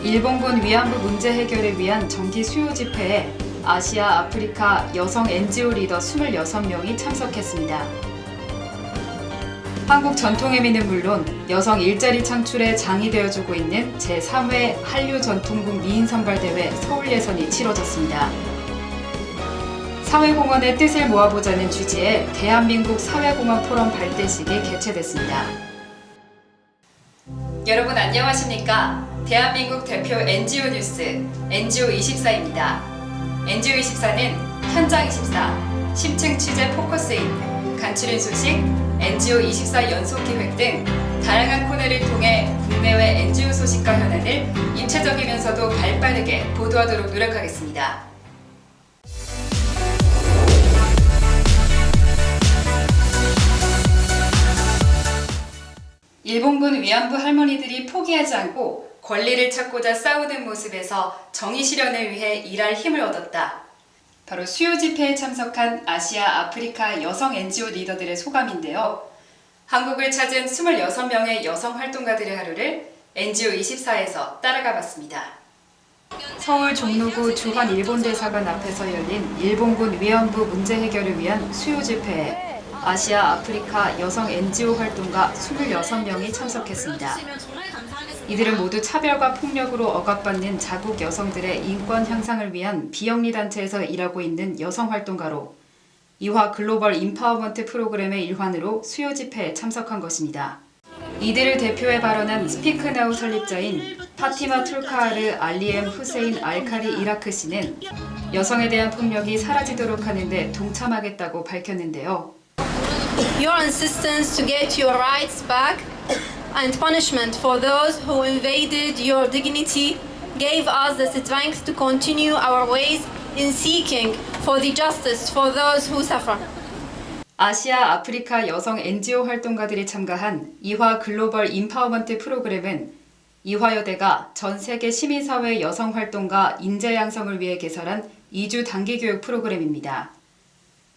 일본군 위안부 문제 해결을 위한 정기 수요 집회에 아시아, 아프리카 여성 NGO 리더 26명이 참석했습니다. 한국 전통의미는 물론 여성 일자리 창출에 장이 되어주고 있는 제3회 한류전통국 미인선발대회 서울예선이 치러졌습니다. 사회공헌의 뜻을 모아보자는 주제의 대한민국 사회공헌 포럼 발대식이 개최됐습니다. 여러분 안녕하십니까? 대한민국 대표 NGO 뉴스 NGO24입니다. NGO24는 현장24, 심층 취재 포커스인, 간추린 소식, NGO24 연속기획 등 다양한 코너를 통해 국내외 NGO 소식과 현안을 입체적이면서도 발빠르게 보도하도록 노력하겠습니다. 일본군 위안부 할머니들이 포기하지 않고 권리를 찾고자 싸우는 모습에서 정의 실현을 위해 일할 힘을 얻었다. 바로 수요 집회에 참석한 아시아, 아프리카 여성 NGO 리더들의 소감인데요. 한국을 찾은 26명의 여성 활동가들의 하루를 NGO24에서 따라가 봤습니다. 서울 종로구 주한 일본대사관 앞에서 열린 일본군 위안부 문제 해결을 위한 수요 집회에 아시아, 아프리카 여성 NGO 활동가 26명이 참석했습니다. 이들은 모두 차별과 폭력으로 억압받는 자국 여성들의 인권 향상을 위한 비영리 단체에서 일하고 있는 여성 활동가로 이화 글로벌 인파워먼트 프로그램의 일환으로 수요 집회에 참석한 것입니다. 이들을 대표해 발언한 스피크나우 설립자인 파티마 툴카하르 알리엠 후세인 알카리 이라크 씨는 여성에 대한 폭력이 사라지도록 하는데 동참하겠다고 밝혔는데요. Your insistence to get your rights back and punishment for those who invaded your dignity gave us the strength to continue our ways in seeking for the justice for those who suffer. 아시아, 아프리카 여성 NGO 활동가들이 참가한 이화 글로벌 인파워먼트 프로그램은 이화여대가 전 세계 시민사회 여성 활동가 인재 양성을 위해 개설한 2주 단기 교육 프로그램입니다.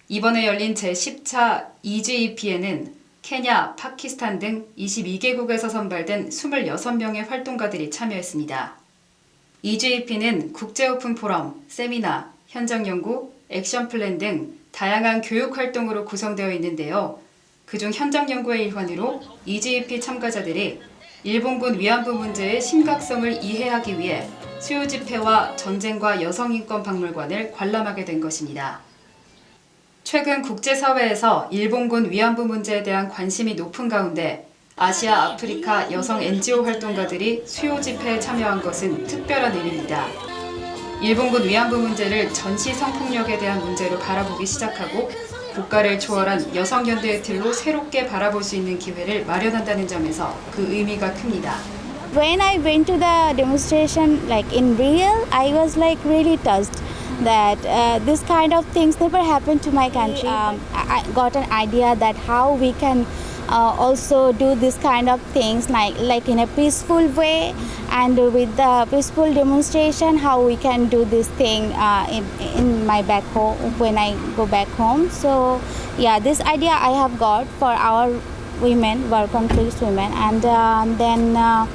이번에 열린 제10차 EGEP에는 케냐, 파키스탄 등 22개국에서 선발된 26명의 활동가들이 참여했습니다. EGEP는 국제오픈 포럼, 세미나, 현장 연구, 액션 플랜 등 다양한 교육 활동으로 구성되어 있는데요. 그중 현장 연구의 일환으로 EGEP 참가자들이 일본군 위안부 문제의 심각성을 이해하기 위해 수요 집회와 전쟁과 여성인권 박물관을 관람하게 된 것입니다. 최근 국제사회에서 일본군 위안부 문제에 대한 관심이 높은 가운데 아시아, 아프리카 여성 NGO 활동가들이 수요 집회에 참여한 것은 특별한 의미입니다. 일본군 위안부 문제를 전시 성폭력에 대한 문제로 바라보기 시작하고 국가를 초월한 여성연대의 틀로 새롭게 바라볼 수 있는 기회를 마련한다는 점에서 그 의미가 큽니다. When I went to the demonstration, like in real, I was like really touched that this kind of things never happened to my country. I got an idea that how we can also do this kind of things like in a peaceful way, and with the peaceful demonstration how we can do this thing in my back home when I go back home. So yeah, this idea I have got for our women, war conflict women, and then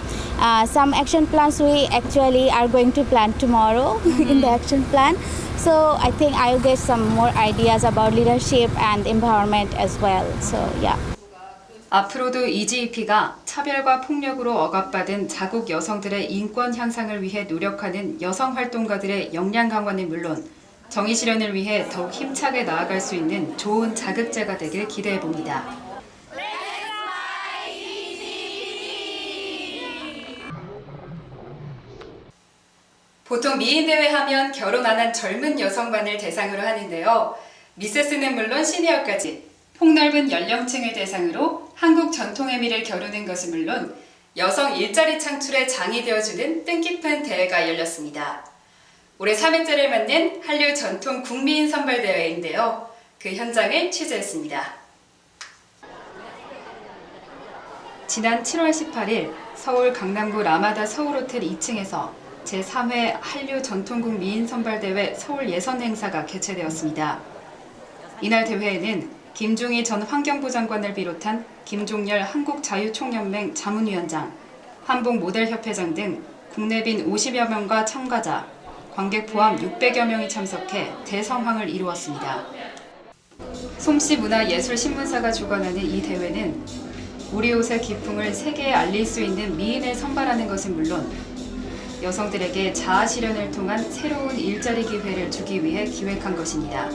some action plans we actually are going to plan tomorrow in the action plan. So I think I'll get some more ideas about leadership and empowerment as well. So yeah. 앞으로도 EGEP가 차별과 폭력으로 억압받은 자국 여성들의 인권 향상을 위해 노력하는 여성 활동가들의 역량 강화는 물론 정의 실현을 위해 더욱 힘차게 나아갈 수 있는 좋은 자극제가 되길 기대해 봅니다. 보통 미인대회 하면 결혼 안 한 젊은 여성만을 대상으로 하는데요. 미세스는 물론 시니어까지 폭넓은 연령층을 대상으로 한국 전통의 미를 겨루는 것은 물론 여성 일자리 창출에 장이 되어주는 뜻깊은 대회가 열렸습니다. 올해 3회째를 맞는 한류 전통 국민 선발대회인데요. 그 현장을 취재했습니다. 지난 7월 18일 서울 강남구 라마다 서울호텔 2층에서 제3회 한류 전통국 미인 선발대회 서울 예선 행사가 개최되었습니다. 이날 대회에는 김종희 전 환경부 장관을 비롯한 김종열 한국자유총연맹 자문위원장, 한복모델협회장 등 국내빈 50여 명과 참가자, 관객 포함 600여 명이 참석해 대성황을 이루었습니다. 솜씨문화예술신문사가 주관하는 이 대회는 우리 옷의 기풍을 세계에 알릴 수 있는 미인을 선발하는 것은 물론 여성들에게 자아 실현을 통한 새로운 일자리 기회를 주기 위해 기획한 것입니다.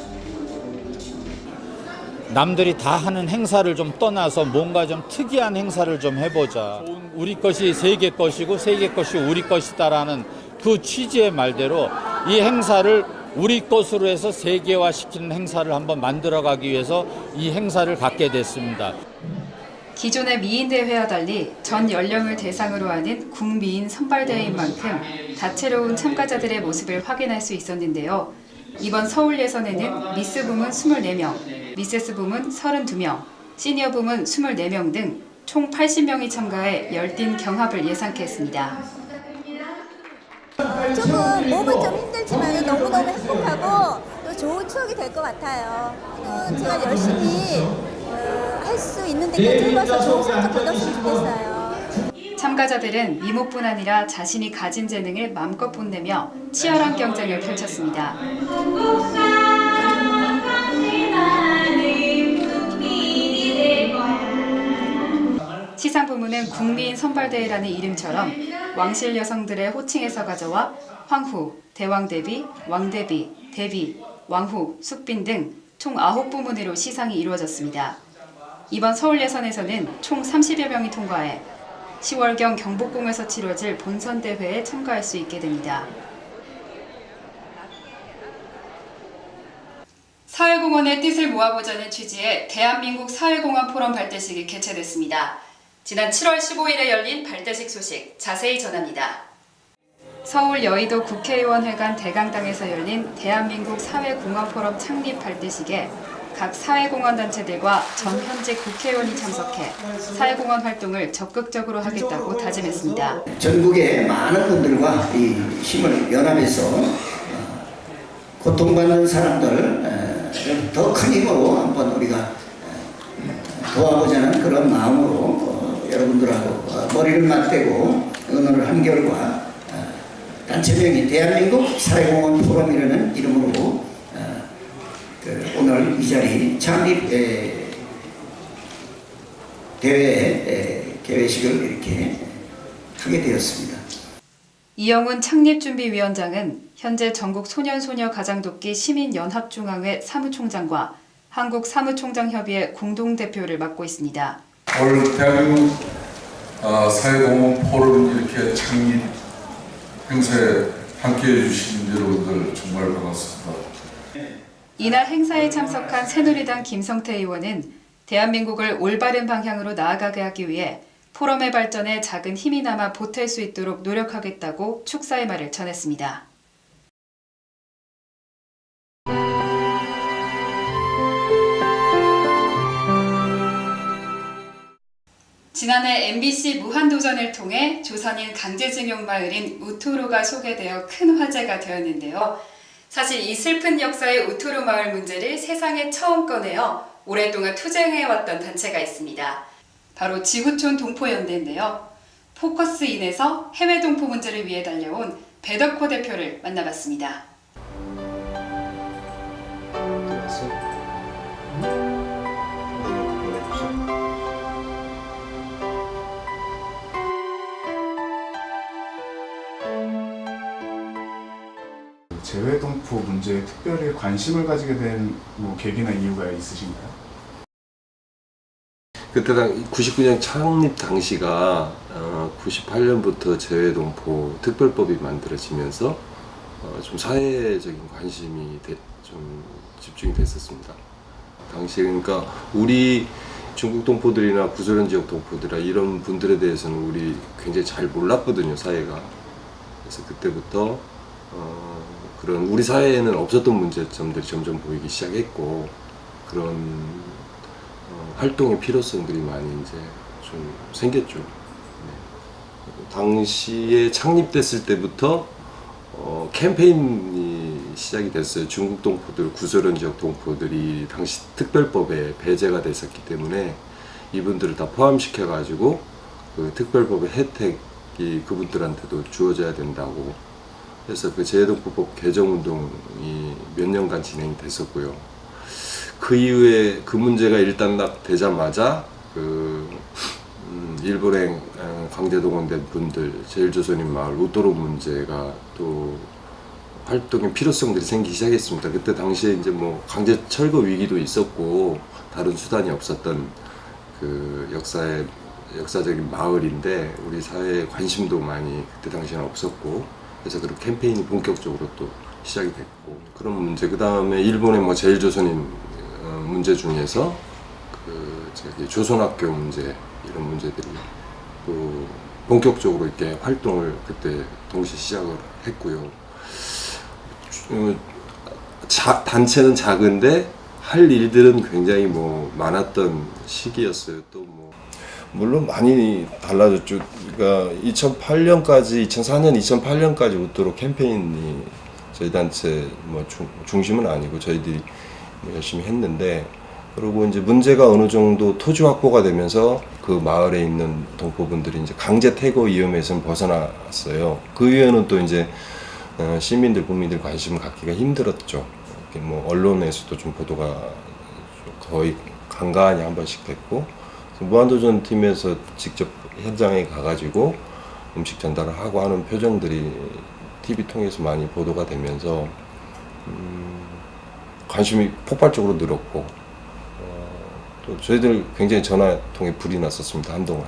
남들이 다 하는 행사를 좀 떠나서 뭔가 좀 특이한 행사를 좀 해보자. 우리 것이 세계 것이고 세계 것이 우리 것이다라는 그 취지의 말대로 이 행사를 우리 것으로 해서 세계화시키는 행사를 한번 만들어가기 위해서 이 행사를 갖게 됐습니다. 기존의 미인대회와 달리 전 연령을 대상으로 하는 국미인 선발대회인 만큼 다채로운 참가자들의 모습을 확인할 수 있었는데요. 이번 서울 예선에는 미스 부문 24명, 미세스 부문 32명, 시니어 부문 24명 등 총 80명이 참가해 열띤 경합을 예상케 했습니다. 조금 몸은 좀 힘들지만 너무너무 행복하고 또 좋은 추억이 될 것 같아요. 제가 열심히 할 수 있는 데까지 해봐서 좋은 성적 거뒀으면 좋겠어요. 참가자들은 미모뿐 아니라 자신이 가진 재능을 마음껏 뽐내며 치열한 경쟁을 펼쳤습니다. 시상 부문은 국미인 선발대회라는 이름처럼 왕실 여성들의 호칭에서 가져와 황후, 대왕대비, 왕대비, 대비, 왕후, 숙빈 등 총 9부문으로 시상이 이루어졌습니다. 이번 서울 예선에서는 총 30여 명이 통과해 10월경 경복궁에서 치러질 본선대회에 참가할 수 있게 됩니다. 사회공헌의 뜻을 모아보자는 취지의 대한민국 사회공헌 포럼 발대식이 개최됐습니다. 지난 7월 15일에 열린 발대식 소식 자세히 전합니다. 서울 여의도 국회의원회관 대강당에서 열린 대한민국 사회공헌 포럼 창립 발대식에 각 사회공헌단체들과 전 현직 국회의원이 참석해 사회공헌 활동을 적극적으로 하겠다고 다짐했습니다. 전국의 많은 분들과 이 힘을 연합해서 고통받는 사람들 더 큰 힘으로 한번 우리가 도와보자는 그런 마음으로 여러분들하고 머리를 맞대고 의논을 한 결과 단체명이 대한민국 사회공헌 포럼이라는 이름으로 오늘 이 자리 창립 대회 개회식을 이렇게 하게 되었습니다. 이영훈 창립준비위원장은 현재 전국 소년소녀 가장돕기 시민연합중앙회 사무총장과 한국사무총장협의회 공동대표를 맡고 있습니다. 오늘 대한민국 사회공헌 포럼 이렇게 창립 행사에 함께해 주신 여러분들 정말 반갑습니다. 이날 행사에 참석한 새누리당 김성태 의원은 대한민국을 올바른 방향으로 나아가게 하기 위해 포럼의 발전에 작은 힘이나마 보탤 수 있도록 노력하겠다고 축사의 말을 전했습니다. 지난해 MBC 무한도전을 통해 조선인 강제징용 마을인 우토로가 소개되어 큰 화제가 되었는데요. 사실 이 슬픈 역사의 우토로 마을 문제를 세상에 처음 꺼내어 오랫동안 투쟁해왔던 단체가 있습니다. 바로 지구촌 동포연대인데요. 포커스인에서 해외 동포 문제를 위해 달려온 배덕호 대표를 만나봤습니다. 재외동포 문제에 특별히 관심을 가지게 된 계기나 이유가 있으신가요? 그때 99년 창립 당시가 98년부터 재외동포 특별법이 만들어지면서 좀 사회적인 관심이 좀 집중이 됐었습니다. 당시 그러니까 우리 중국 동포들이나 구소련 지역 동포들이나 이런 분들에 대해서는 우리 굉장히 잘 몰랐거든요, 사회가. 그래서 그때부터 그런 우리 사회에는 없었던 문제점들이 점점 보이기 시작했고 그런 활동의 필요성들이 많이 이제 좀 생겼죠. 네. 당시에 창립됐을 때부터 캠페인이 시작이 됐어요. 중국 동포들, 구소련 지역 동포들이 당시 특별법에 배제가 됐었기 때문에 이분들을 다 포함시켜가지고 그 특별법의 혜택 그분들한테도 주어져야 된다고 해서 그 재해동포법 개정운동이 몇 년간 진행이 됐었고요. 그 이후에 그 문제가 일단락되자마자 일본에 강제동원된 분들, 제일조선인 마을 우토로 문제가 또 활동의 필요성들이 생기기 시작했습니다. 그때 당시에 이제 뭐 강제 철거 위기도 있었고 다른 수단이 없었던 그 역사적인 마을인데 우리 사회에 관심도 많이 그때 당시에는 없었고 그래서 그런 캠페인이 본격적으로 또 시작이 됐고 그런 문제 그 다음에 일본의 뭐 제일조선인 문제 중에서 조선학교 문제 이런 문제들이 또 본격적으로 이렇게 활동을 그때 동시에 시작을 했고요. 단체는 작은데 할 일들은 굉장히 뭐 많았던 시기였어요. 또 뭐 물론 많이 달라졌죠. 그러니까 2008년까지 2004년 2008년까지 웃도록 캠페인이 저희 단체 뭐 중심은 아니고 저희들이 열심히 했는데 그리고 이제 문제가 어느 정도 토지 확보가 되면서 그 마을에 있는 동포분들이 이제 강제 퇴거 위험에서는 벗어났어요. 그 이후에는 또 이제 시민들, 국민들 관심을 갖기가 힘들었죠. 이렇게 뭐 언론에서도 좀 보도가 거의 간간히 한 번씩 됐고, 무한도전 팀에서 직접 현장에 가가지고 음식 전달을 하고 하는 표정들이 TV 통해서 많이 보도가 되면서 관심이 폭발적으로 늘었고, 또 저희들 굉장히 전화통에 불이 났었습니다, 한동안.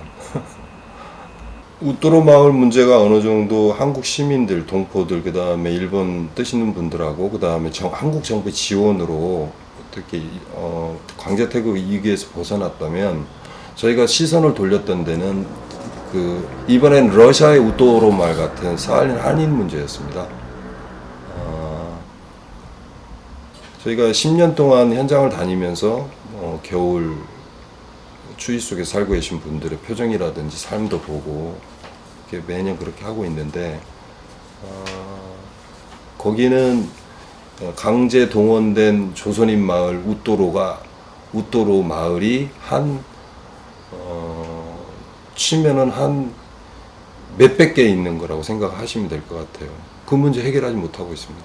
우토로 마을 문제가 어느 정도 한국 시민들, 동포들, 그 다음에 일본 뜻 있는 분들하고, 그 다음에 한국 정부의 지원으로 어떻게 강제 퇴거 위기에서 벗어났다면, 저희가 시선을 돌렸던 데는 이번엔 러시아의 우토로 마을 같은 사할린 한인 문제였습니다. 저희가 10년 동안 현장을 다니면서 겨울 추위 속에 살고 계신 분들의 표정이라든지 삶도 보고 이렇게 매년 그렇게 하고 있는데 거기는 강제 동원된 조선인 마을 우토로 마을이 치면은 한 몇백 개 있는 거라고 생각하시면 될 것 같아요. 그 문제 해결하지 못하고 있습니다.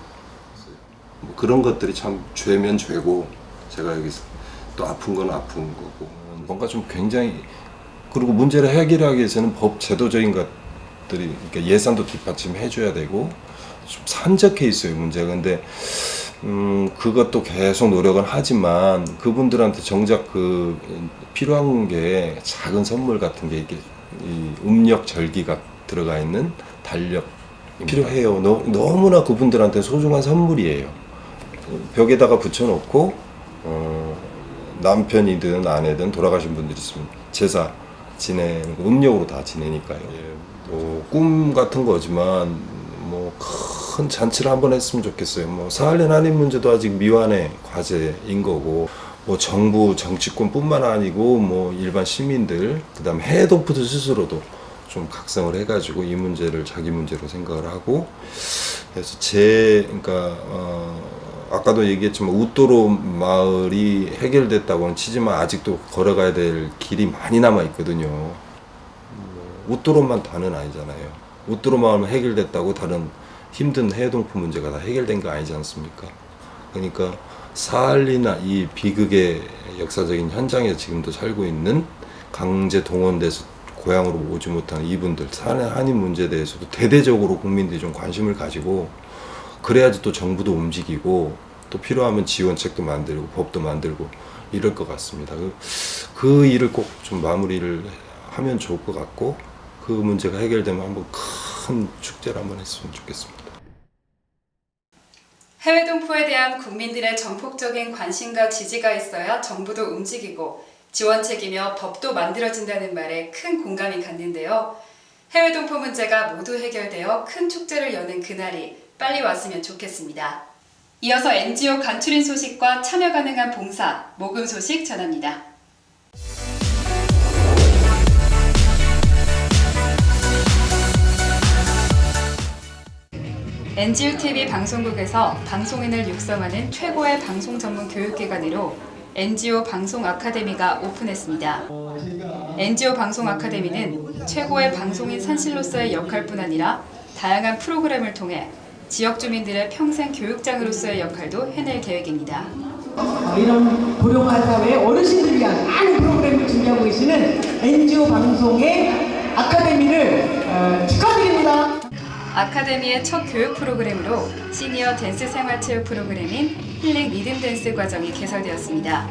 뭐 그런 것들이 참 죄면 죄고 제가 여기서 또 아픈 건 아픈 거고 뭔가 좀 굉장히 그리고 문제를 해결하기 위해서는 법 제도적인 것들이 그러니까 예산도 뒷받침해 줘야 되고 좀 산적해 있어요 문제가. 근데 그것도 계속 노력은 하지만 그분들한테 정작 필요한 게 작은 선물 같은 게 이렇게 음력 절기가 들어가 있는 달력 필요해요. 너무나 그분들한테 소중한 선물이에요. 벽에다가 붙여놓고 남편이든 아내든 돌아가신 분들이 있으면 제사 지내는 거 음력으로 다 지내니까요. 꿈 같은 거지만 뭐 큰 잔치를 한번 했으면 좋겠어요. 뭐 사할린 한인 문제도 아직 미완의 과제인 거고 뭐 정부 정치권뿐만 아니고 뭐 일반 시민들 그다음에 해외 동포들 스스로도 좀 각성을 해가지고 이 문제를 자기 문제로 생각을 하고 그래서 그러니까 아까도 얘기했지만 우토로 마을이 해결됐다고는 치지만 아직도 걸어가야 될 길이 많이 남아 있거든요. 우토로만 다는 아니잖아요. 우토로 마을만 해결됐다고 다른 힘든 해동포 문제가 다 해결된 거 아니지 않습니까? 그러니까 사할리나 이 비극의 역사적인 현장에 지금도 살고 있는 강제 동원돼서 고향으로 오지 못한 이분들 한인 문제에 대해서도 대대적으로 국민들이 좀 관심을 가지고 그래야지 또 정부도 움직이고 또 필요하면 지원책도 만들고 법도 만들고 이럴 것 같습니다. 그 일을 꼭 좀 마무리를 하면 좋을 것 같고 그 문제가 해결되면 한번 큰 축제를 한번 했으면 좋겠습니다. 해외 동포에 대한 국민들의 전폭적인 관심과 지지가 있어야 정부도 움직이고 지원책이며 법도 만들어진다는 말에 큰 공감이 갔는데요. 해외 동포 문제가 모두 해결되어 큰 축제를 여는 그날이 빨리 왔으면 좋겠습니다. 이어서 NGO 간추린 소식과 참여 가능한 봉사, 모금 소식 전합니다. NGO TV 방송국에서 방송인을 육성하는 최고의 방송 전문 교육기관으로 NGO 방송 아카데미가 오픈했습니다. NGO 방송 아카데미는 최고의 방송인 산실로서의 역할뿐 아니라 다양한 프로그램을 통해 지역 주민들의 평생 교육장으로서의 역할도 해낼 계획입니다. 이런 고령화 사회 어르신들 위한 많은 프로그램을 준비하고 계시는 NGO 방송의 아카데미를 축하드립니다. 아카데미의 첫 교육 프로그램으로 시니어 댄스 생활체육 프로그램인 힐링 리듬 댄스 과정이 개설되었습니다.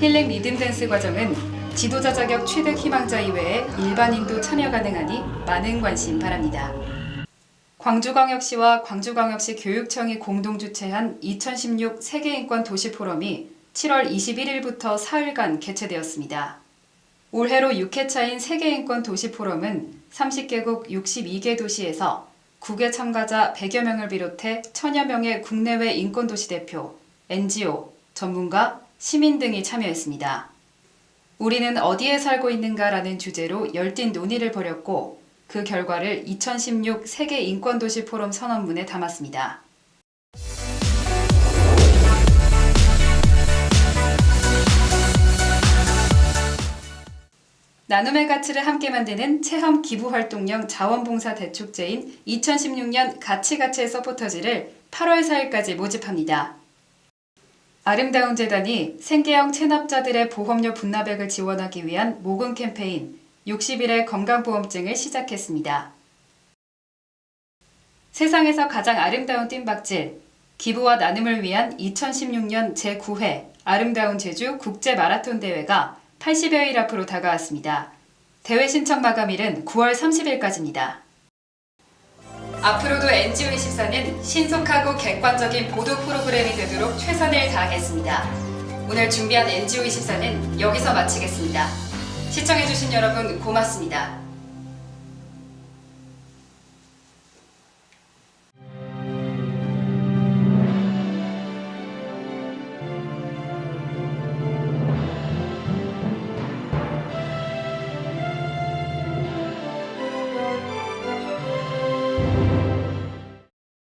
힐링 리듬 댄스 과정은 지도자 자격 취득 희망자 이외에 일반인도 참여 가능하니 많은 관심 바랍니다. 광주광역시와 광주광역시 교육청이 공동 주최한 2016 세계인권 도시 포럼이 7월 21일부터 사흘간 개최되었습니다. 올해로 6회차인 세계인권 도시 포럼은 30개국 62개 도시에서 국외 참가자 100여 명을 비롯해 1000여 명의 국내외 인권도시 대표, NGO, 전문가, 시민 등이 참여했습니다. 우리는 어디에 살고 있는가라는 주제로 열띤 논의를 벌였고 그 결과를 2016 세계 인권도시 포럼 선언문에 담았습니다. 나눔의 가치를 함께 만드는 체험 기부활동형 자원봉사 대축제인 2016년 가치가치의 서포터즈를 8월 4일까지 모집합니다. 아름다운 재단이 생계형 체납자들의 보험료 분납액을 지원하기 위한 모금 캠페인 60일의 건강보험증을 시작했습니다. 세상에서 가장 아름다운 뜀박질, 기부와 나눔을 위한 2016년 제9회 아름다운 제주 국제마라톤 대회가 80여일 앞으로 다가왔습니다. 대회 신청 마감일은 9월 30일까지입니다. 앞으로도 NGO24는 신속하고 객관적인 보도 프로그램이 되도록 최선을 다하겠습니다. 오늘 준비한 NGO24는 여기서 마치겠습니다. 시청해주신 여러분 고맙습니다.